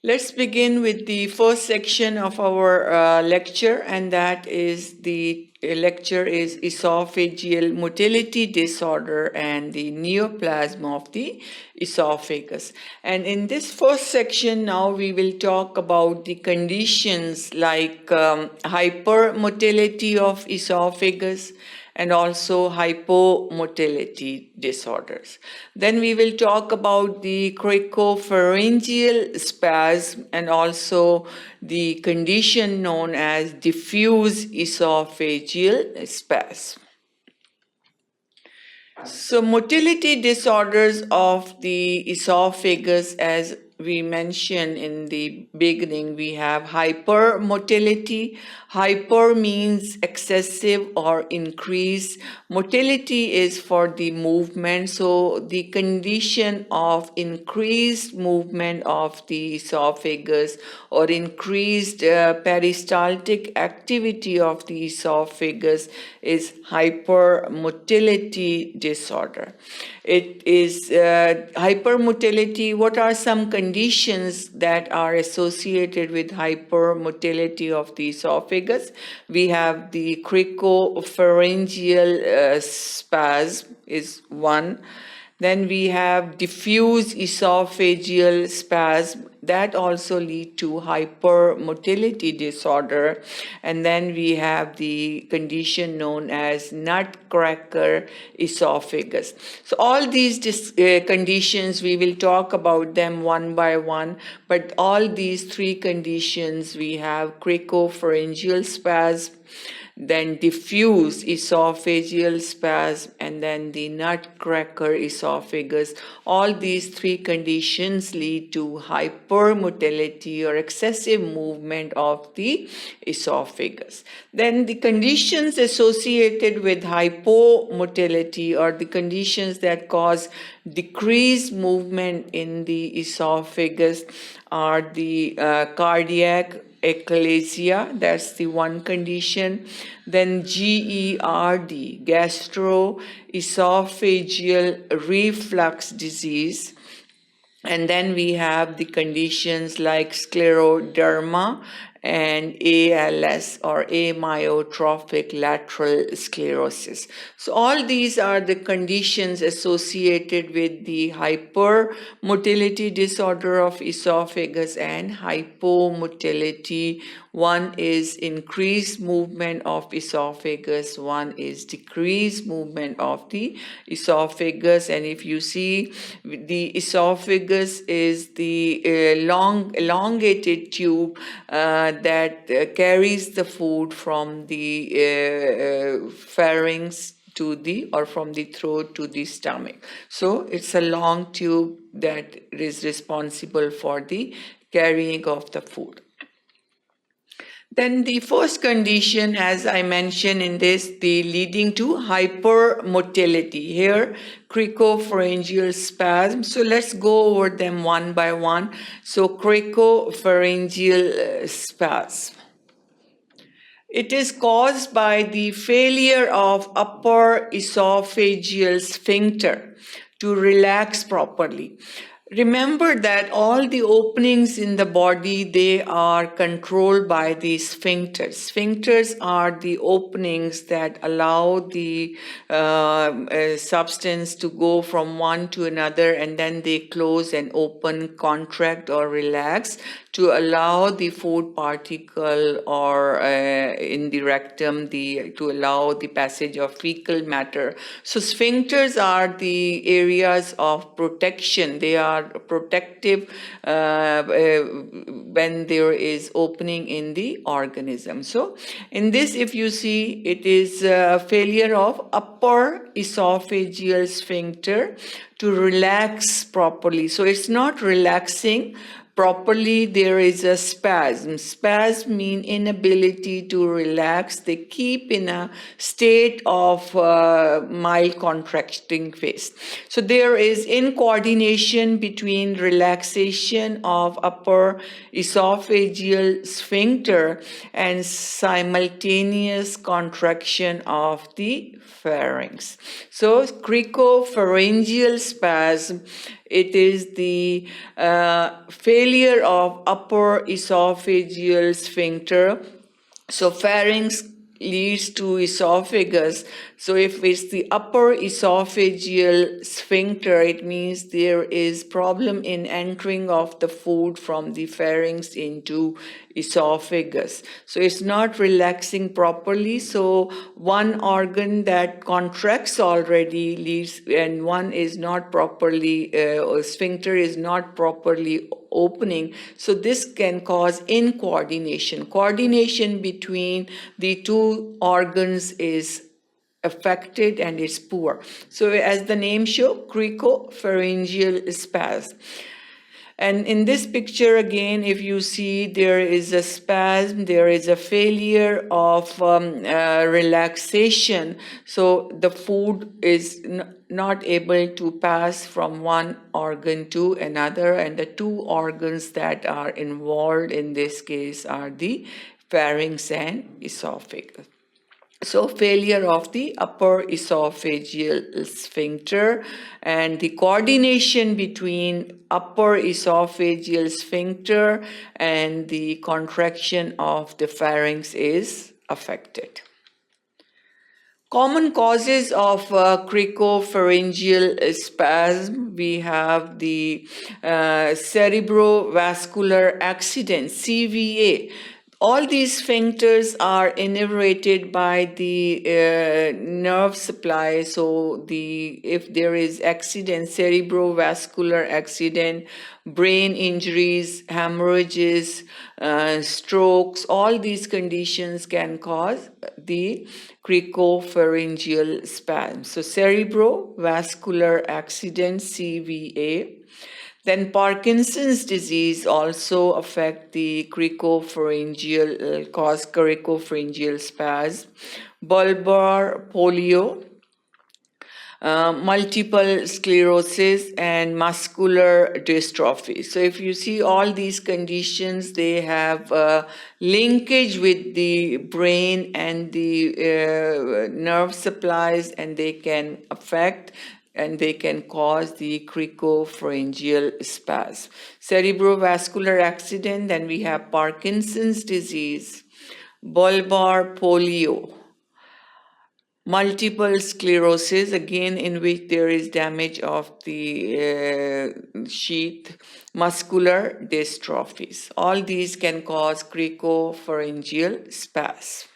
Let's begin with the first section of our lecture, and that is the lecture is esophageal motility disorder and the neoplasm of the esophagus. And in this first section now we will talk about the conditions like hypermotility of esophagus and also hypomotility disorders. Then we will talk about the cricopharyngeal spasm and also the condition known as diffuse esophageal spasm. So motility disorders of the esophagus, as we mentioned in the beginning, we have hypermotility. Hyper means excessive or increased. Motility is for the movement. So the condition of increased movement of the esophagus or increased peristaltic activity of the esophagus is hypermotility disorder. It is hypermotility. What are some conditions that are associated with hypermotility of the esophagus? We have the cricopharyngeal spasm is one. Then we have diffuse esophageal spasm that also lead to hypermotility disorder. And then we have the condition known as nutcracker esophagus. So all these conditions, we will talk about them one by one, but all these three conditions, we have cricopharyngeal spasm, then diffuse esophageal spasm, and then the nutcracker esophagus. All these three conditions lead to hypermotility or excessive movement of the esophagus. Then the conditions associated with hypomotility or the conditions that cause decreased movement in the esophagus are the cardiac Achalasia, that's the one condition. Then GERD, gastroesophageal reflux disease. And then we have the conditions like scleroderma and ALS or amyotrophic lateral sclerosis. So all these are the conditions associated with the hypermotility disorder of esophagus and hypomotility. One is increased movement of esophagus, one is decreased movement of the esophagus. And if you see, the esophagus is the elongated tube that carries the food from the pharynx to the, or from the throat to the stomach. So it's a long tube that is responsible for the carrying of the food. Then the first condition, as I mentioned in this, the leading to hypermotility. Here, cricopharyngeal spasm. So let's go over them one by one. So cricopharyngeal spasm. It is caused by the failure of upper esophageal sphincter to relax properly. Remember that all the openings in the body, they are controlled by the sphincters. Sphincters are the openings that allow the substance to go from one to another, and then they close and open, contract or relax to allow the food particle or in the rectum to allow the passage of fecal matter. So sphincters are the areas of protection. They are protective when there is opening in the organism. So in this, if you see, it is failure of upper esophageal sphincter to relax properly. So it's not relaxing properly, there is a spasm. Spasm means inability to relax. They keep in a state of mild contracting phase. So there is incoordination between relaxation of upper esophageal sphincter and simultaneous contraction of the pharynx. So cricopharyngeal spasm, it is the failure of upper esophageal sphincter. So pharynx leads to esophagus. So if it's the upper esophageal sphincter, it means there is problem in entering of the food from the pharynx into esophagus. So it's not relaxing properly. So one organ that contracts already leads, and one is not properly, sphincter is not properly opening. So this can cause incoordination. Coordination between the two organs is affected and is poor. So as the name shows, cricopharyngeal spasm. And in this picture again, if you see, there is a spasm, there is a failure of relaxation. So the food is not able to pass from one organ to another, and the two organs that are involved in this case are the pharynx and esophagus. So failure of the upper esophageal sphincter, and the coordination between upper esophageal sphincter and the contraction of the pharynx is affected. Common causes of cricopharyngeal spasm, we have the cerebrovascular accident, CVA. All these sphincters are innervated by the nerve supply. So if there is accident, cerebrovascular accident, brain injuries, hemorrhages, strokes, all these conditions can cause the cricopharyngeal spasm. So cerebrovascular accident, CVA. Then Parkinson's disease also affect the cricopharyngeal, cause cricopharyngeal spasm, bulbar polio, multiple sclerosis, and muscular dystrophy. So if you see all these conditions, they have linkage with the brain and the nerve supplies, and they can affect and they can cause the cricopharyngeal spasm. Cerebrovascular accident, then we have Parkinson's disease, bulbar polio, multiple sclerosis, again in which there is damage of the sheath, muscular dystrophies. All these can cause cricopharyngeal spasm.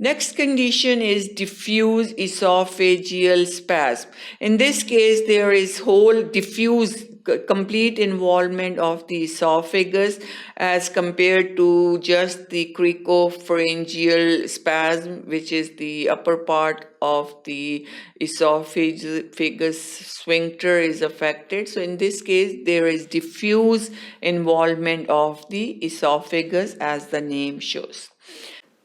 Next condition is diffuse esophageal spasm. In this case, there is whole diffuse complete involvement of the esophagus as compared to just the cricopharyngeal spasm, which is the upper part of the esophagus sphincter is affected. So in this case, there is diffuse involvement of the esophagus as the name shows.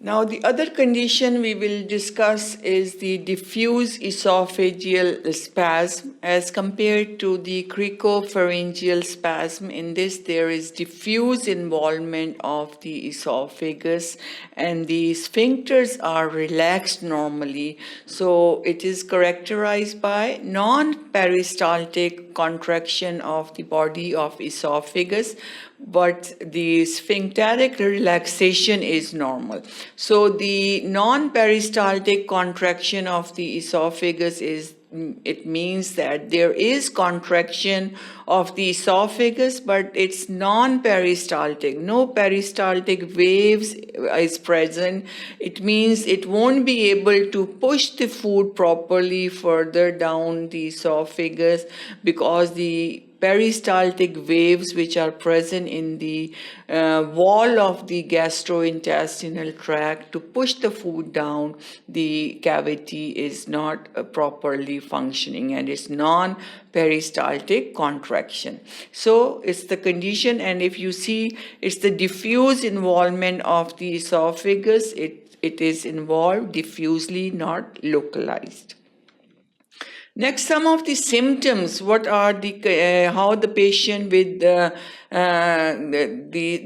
Now, the other condition we will discuss is the diffuse esophageal spasm as compared to the cricopharyngeal spasm. In this, there is diffuse involvement of the esophagus and the sphincters are relaxed normally. So, it is characterized by non-peristaltic contraction of the body of esophagus, but the sphincteric relaxation is normal. So the non-peristaltic contraction of the esophagus it means that there is contraction of the esophagus, but it's non-peristaltic. No peristaltic waves is present. It means it won't be able to push the food properly further down the esophagus because the peristaltic waves which are present in the wall of the gastrointestinal tract to push the food down, the cavity is not properly functioning and it's non-peristaltic contraction. So it's the condition, and if you see, it's the diffuse involvement of the esophagus. It is involved diffusely, not localized. Next, some of the symptoms. What are how the patient with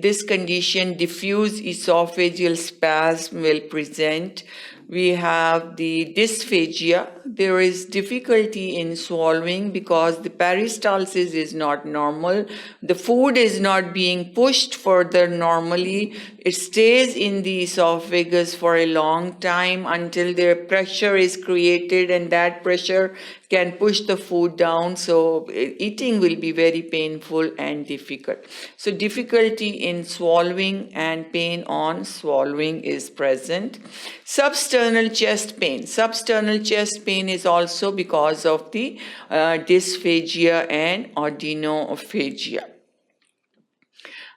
this condition, diffuse esophageal spasm, will present? we have the dysphagia. There is difficulty in swallowing because the peristalsis is not normal. The food is not being pushed further normally. It stays in the esophagus for a long time until their pressure is created, and that pressure can push the food down, so eating will be very painful and difficult. So difficulty in swallowing and pain on swallowing is present. Substernal chest pain. Substernal chest pain is also because of the dysphagia and adenophagia.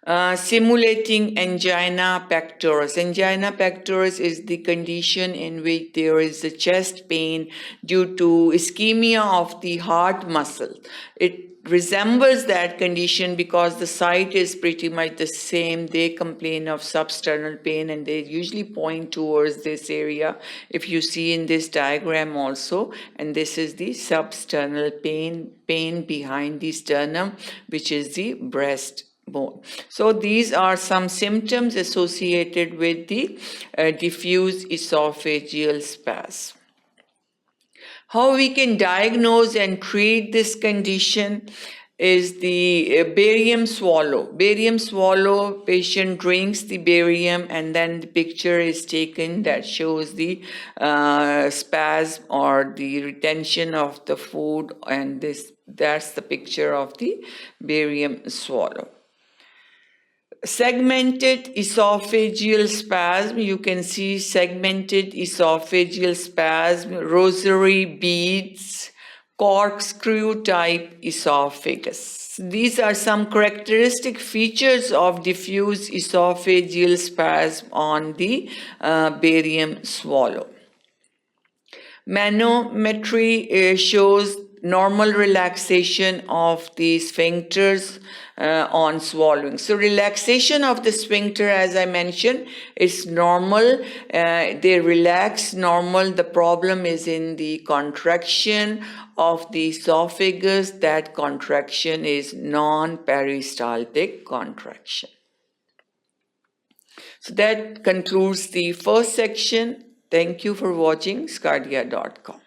Simulating angina pectoris. Angina pectoris is the condition in which there is a chest pain due to ischemia of the heart muscle. It resembles that condition because the site is pretty much the same. They complain of substernal pain and they usually point towards this area. If you see in this diagram also, and this is the substernal pain behind the sternum, which is the breast bone. So these are some symptoms associated with the diffuse esophageal spasm. How we can diagnose and treat this condition is the barium swallow. Barium swallow, patient drinks the barium and then the picture is taken that shows the spasm or the retention of the food, and that's the picture of the barium swallow. Segmented esophageal spasm, you can see segmented esophageal spasm, rosary beads, corkscrew type esophagus. These are some characteristic features of diffuse esophageal spasm on the barium swallow. Manometry shows normal relaxation of the sphincters on swallowing. So relaxation of the sphincter, as I mentioned, is normal. They relax normal. The problem is in the contraction of the esophagus. That contraction is non-peristaltic contraction. So that concludes the first section. Thank you for watching sqadia.com.